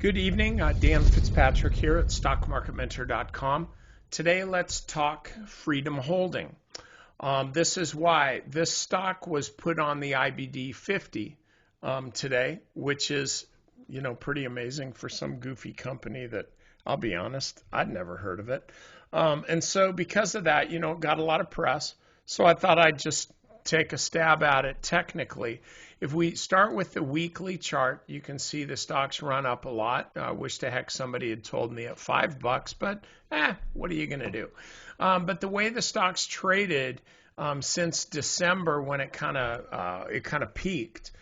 Good evening, Dan Fitzpatrick here at StockMarketMentor.com. Today let's talk Freedom Holding. This is why this stock was put on the IBD 50 today, which is, pretty amazing for some goofy company that, I'll be honest, I'd never heard of it. And so because of that, it got a lot of press. So I thought I'd just take a stab at it technically. If we start with the weekly chart, you can see the stock's run up a lot. I wish the heck somebody had told me at $5, but what are you going to do? But the way the stock's traded since December, when it kind of peaked,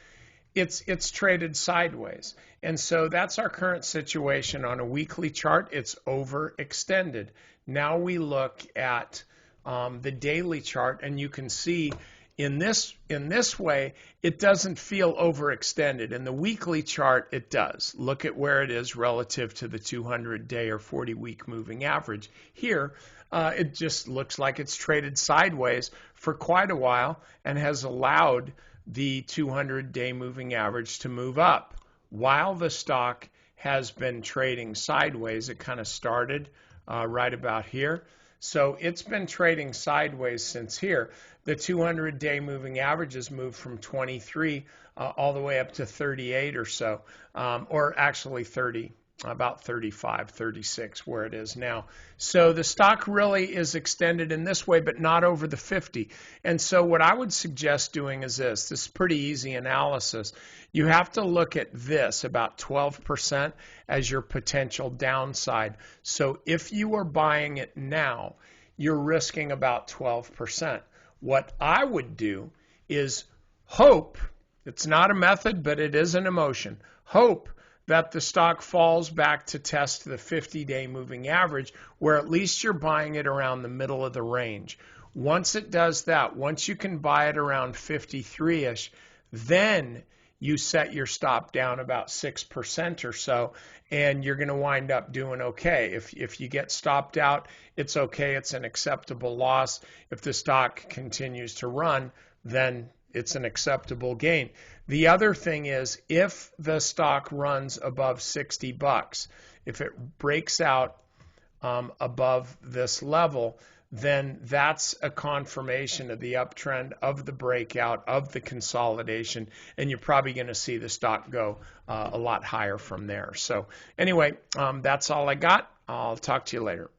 it's traded sideways. And so that's our current situation on a weekly chart. It's overextended. Now we look at the daily chart, and you can see in this way, it doesn't feel overextended. In the weekly chart, it does. Look at where it is relative to the 200-day or 40-week moving average. Here, it just looks like it's traded sideways for quite a while and has allowed the 200-day moving average to move up. While the stock has been trading sideways, it kind of started right about here. So it's been trading sideways since here. The 200-day moving average has moved from 23 all the way up to 38 or so, or actually 30, about 35, 36 where it is now. So the stock really is extended in this way, but not over the 50. And so what I would suggest doing is this. This is pretty easy analysis. You have to look at this, about 12%, as your potential downside. So if you are buying it now, you're risking about 12%. What I would do is hope, it's not a method, but it is an emotion, hope that the stock falls back to test the 50-day moving average, where at least you're buying it around the middle of the range. Once it does that, once you can buy it around 53-ish, then you set your stop down about 6% or so, and you're going to wind up doing okay. If you get stopped out, it's okay. It's an acceptable loss. If the stock continues to run, then it's an acceptable gain. The other thing is, if the stock runs above $60, if it breaks out above this level, then that's a confirmation of the uptrend, of the breakout, of the consolidation, and you're probably going to see the stock go a lot higher from there. So anyway, that's all I got. I'll talk to you later.